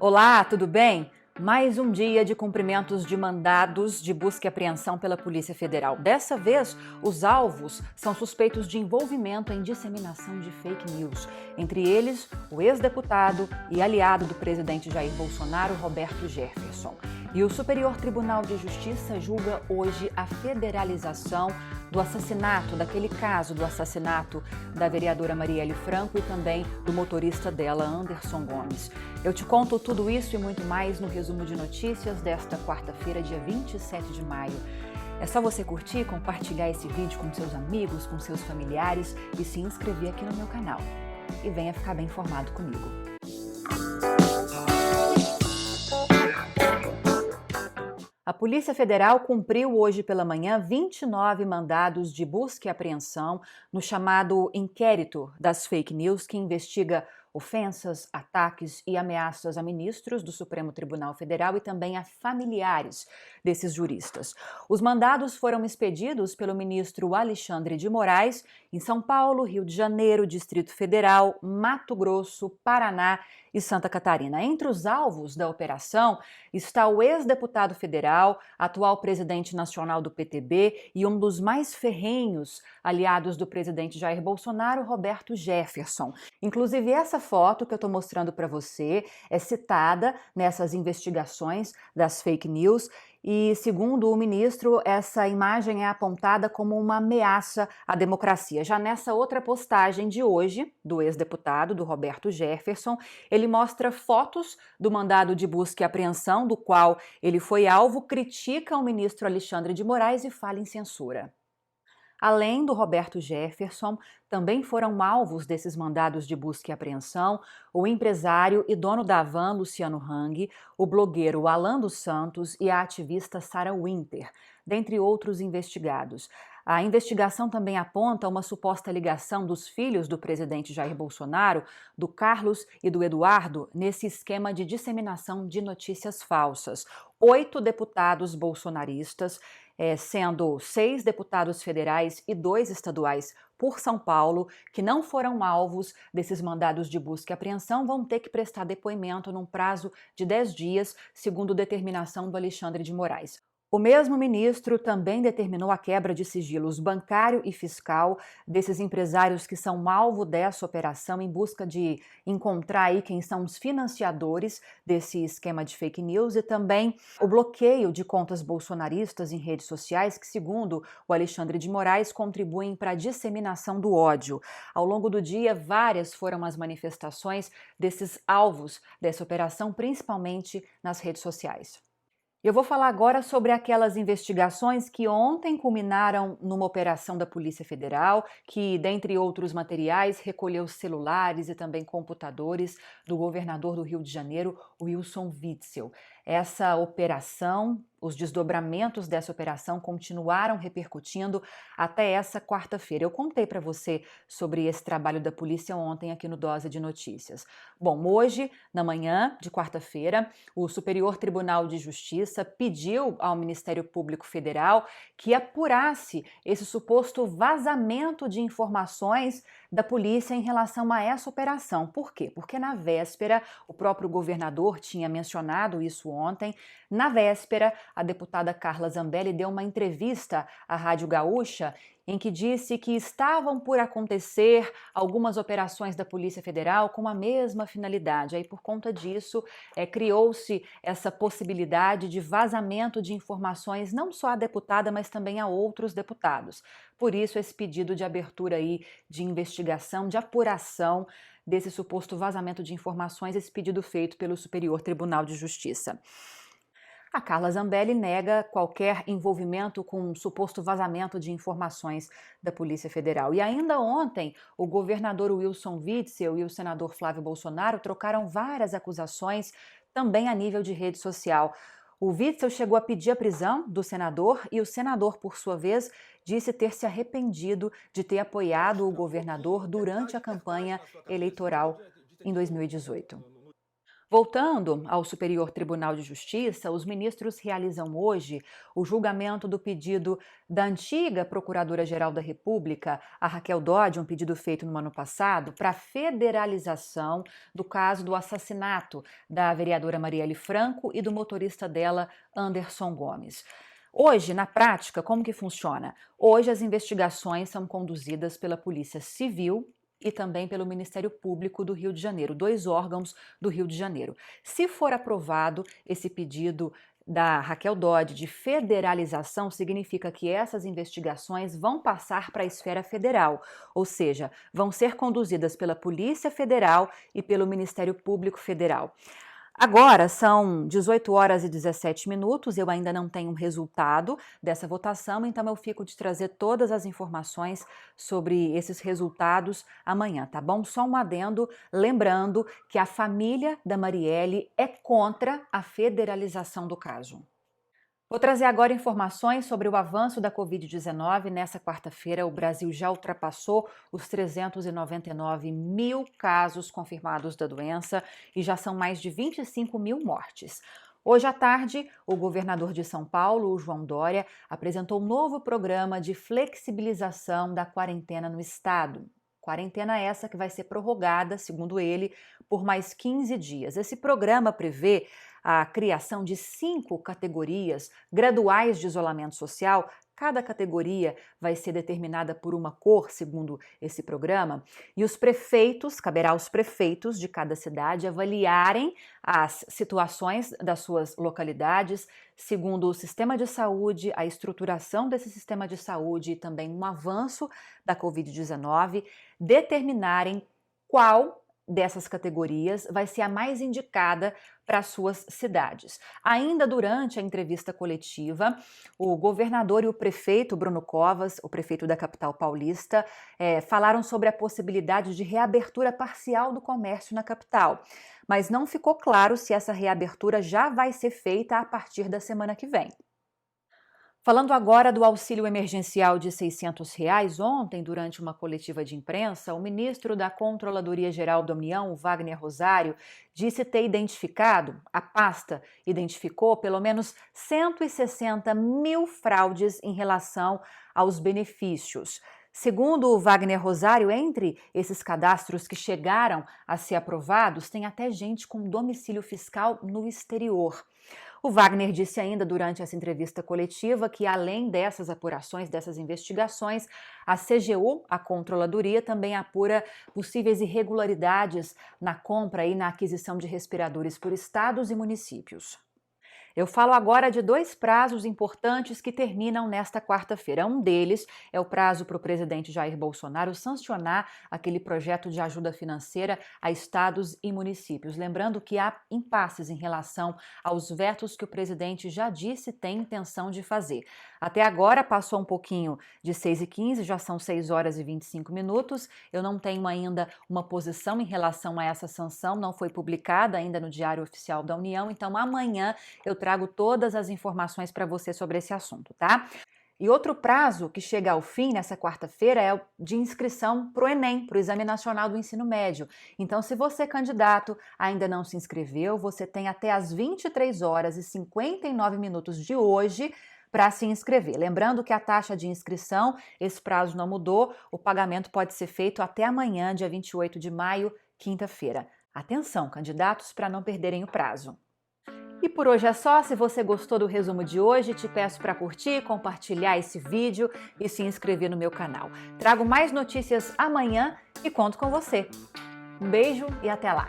Olá, tudo bem? Mais um dia de cumprimentos de mandados de busca e apreensão pela Polícia Federal. Dessa vez, os alvos são suspeitos de envolvimento em disseminação de fake news. Entre eles, o ex-deputado e aliado do presidente Jair Bolsonaro, Roberto Jefferson. E o Superior Tribunal de Justiça julga hoje a federalização do assassinato, daquele caso do assassinato da vereadora Marielle Franco e também do motorista dela, Anderson Gomes. Eu te conto tudo isso e muito mais no resumo de notícias desta quarta-feira, dia 27 de maio. É só você curtir, compartilhar esse vídeo com seus amigos, com seus familiares e se inscrever aqui no meu canal. E venha ficar bem informado comigo. A Polícia Federal cumpriu hoje pela manhã 29 mandados de busca e apreensão no chamado inquérito das fake news, que investiga ofensas, ataques e ameaças a ministros do Supremo Tribunal Federal e também a familiares desses juristas. Os mandados foram expedidos pelo ministro Alexandre de Moraes em São Paulo, Rio de Janeiro, Distrito Federal, Mato Grosso, Paraná e Santa Catarina. Entre os alvos da operação está o ex-deputado federal, atual presidente nacional do PTB e um dos mais ferrenhos aliados do presidente Jair Bolsonaro, Roberto Jefferson. Inclusive, essa foto que eu estou mostrando para você é citada nessas investigações das fake news e, segundo o ministro, essa imagem é apontada como uma ameaça à democracia. Já nessa outra postagem de hoje, do ex-deputado, do Roberto Jefferson, ele mostra fotos do mandado de busca e apreensão, do qual ele foi alvo, critica o ministro Alexandre de Moraes e fala em censura. Além do Roberto Jefferson, também foram alvos desses mandados de busca e apreensão o empresário e dono da Havan, Luciano Hang, o blogueiro Alan dos Santos e a ativista Sarah Winter, dentre outros investigados. A investigação também aponta uma suposta ligação dos filhos do presidente Jair Bolsonaro, do Carlos e do Eduardo, nesse esquema de disseminação de notícias falsas. 8 deputados bolsonaristas, sendo 6 deputados federais e 2 estaduais por São Paulo, que não foram alvos desses mandados de busca e apreensão, vão ter que prestar depoimento num prazo de 10 dias, segundo determinação do Alexandre de Moraes. O mesmo ministro também determinou a quebra de sigilos bancário e fiscal desses empresários que são alvo dessa operação em busca de encontrar aí quem são os financiadores desse esquema de fake news e também o bloqueio de contas bolsonaristas em redes sociais que, segundo o Alexandre de Moraes, contribuem para a disseminação do ódio. Ao longo do dia, várias foram as manifestações desses alvos dessa operação, principalmente nas redes sociais. Eu vou falar agora sobre aquelas investigações que ontem culminaram numa operação da Polícia Federal, que, dentre outros materiais, recolheu celulares e também computadores do governador do Rio de Janeiro, Wilson Witzel. Essa operação, os desdobramentos dessa operação continuaram repercutindo até essa quarta-feira. Eu contei para você sobre esse trabalho da polícia ontem aqui no Dose de Notícias. Bom, hoje, na manhã de quarta-feira, o Superior Tribunal de Justiça pediu ao Ministério Público Federal que apurasse esse suposto vazamento de informações da polícia em relação a essa operação. Por quê? Porque na véspera, o próprio governador tinha mencionado isso ontem. Na véspera, a deputada Carla Zambelli deu uma entrevista à Rádio Gaúcha em que disse que estavam por acontecer algumas operações da Polícia Federal com a mesma finalidade. Aí, por conta disso, criou-se essa possibilidade de vazamento de informações não só à deputada, mas também a outros deputados. Por isso, esse pedido de abertura aí de investigação, de apuração desse suposto vazamento de informações, esse pedido feito pelo Superior Tribunal de Justiça. A Carla Zambelli nega qualquer envolvimento com um suposto vazamento de informações da Polícia Federal. E ainda ontem, o governador Wilson Witzel e o senador Flávio Bolsonaro trocaram várias acusações, também a nível de rede social. O Witzel chegou a pedir a prisão do senador e o senador, por sua vez, disse ter se arrependido de ter apoiado o governador durante a campanha eleitoral em 2018. Voltando ao Superior Tribunal de Justiça, os ministros realizam hoje o julgamento do pedido da antiga Procuradora-Geral da República, a Raquel Dodge, um pedido feito no ano passado, para federalização do caso do assassinato da vereadora Marielle Franco e do motorista dela, Anderson Gomes. Hoje, na prática, como que funciona? Hoje as investigações são conduzidas pela Polícia Civil e também pelo Ministério Público do Rio de Janeiro, 2 órgãos do Rio de Janeiro. Se for aprovado esse pedido da Raquel Dodge de federalização, significa que essas investigações vão passar para a esfera federal, ou seja, vão ser conduzidas pela Polícia Federal e pelo Ministério Público Federal. Agora são 18 horas e 17 minutos, eu ainda não tenho um resultado dessa votação, então eu fico de trazer todas as informações sobre esses resultados amanhã, tá bom? Só um adendo, lembrando que a família da Marielle é contra a federalização do caso. Vou trazer agora informações sobre o avanço da Covid-19. Nessa quarta-feira, o Brasil já ultrapassou os 399 mil casos confirmados da doença e já são mais de 25 mil mortes. Hoje à tarde, o governador de São Paulo, o João Dória, apresentou um novo programa de flexibilização da quarentena no estado. Quarentena essa que vai ser prorrogada, segundo ele, por mais 15 dias. Esse programa prevê a criação de 5 categorias graduais de isolamento social. Cada categoria vai ser determinada por uma cor, segundo esse programa, e os prefeitos, caberá aos prefeitos de cada cidade avaliarem as situações das suas localidades, segundo o sistema de saúde, a estruturação desse sistema de saúde e também um avanço da Covid-19, determinarem qual dessas categorias vai ser a mais indicada para as suas cidades. Ainda durante a entrevista coletiva, o governador e o prefeito Bruno Covas, o prefeito da capital paulista, falaram sobre a possibilidade de reabertura parcial do comércio na capital, mas não ficou claro se essa reabertura já vai ser feita a partir da semana que vem. Falando agora do auxílio emergencial de R$ 600, ontem, durante uma coletiva de imprensa, o ministro da Controladoria Geral da União, Wagner Rosário, disse ter a pasta identificou pelo menos 160 mil fraudes em relação aos benefícios. Segundo o Wagner Rosário, entre esses cadastros que chegaram a ser aprovados, tem até gente com domicílio fiscal no exterior. O Wagner disse ainda durante essa entrevista coletiva que, além dessas apurações, dessas investigações, a CGU, a Controladoria, também apura possíveis irregularidades na compra e na aquisição de respiradores por estados e municípios. Eu falo agora de 2 prazos importantes que terminam nesta quarta-feira. Um deles é o prazo para o presidente Jair Bolsonaro sancionar aquele projeto de ajuda financeira a estados e municípios. Lembrando que há impasses em relação aos vetos que o presidente já disse tem intenção de fazer. Até agora passou um pouquinho de 6h15, já são 6 horas e 25 minutos. Eu não tenho ainda uma posição em relação a essa sanção, não foi publicada ainda no Diário Oficial da União, então amanhã eu trago todas as informações para você sobre esse assunto, tá? E outro prazo que chega ao fim nessa quarta-feira é o de inscrição para o Enem, para o Exame Nacional do Ensino Médio. Então, se você, candidato, ainda não se inscreveu, você tem até às 23 horas e 59 minutos de hoje para se inscrever. Lembrando que a taxa de inscrição, esse prazo não mudou, o pagamento pode ser feito até amanhã, dia 28 de maio, quinta-feira. Atenção, candidatos, para não perderem o prazo. E por hoje é só. Se você gostou do resumo de hoje, te peço para curtir, compartilhar esse vídeo e se inscrever no meu canal. Trago mais notícias amanhã e conto com você. Um beijo e até lá!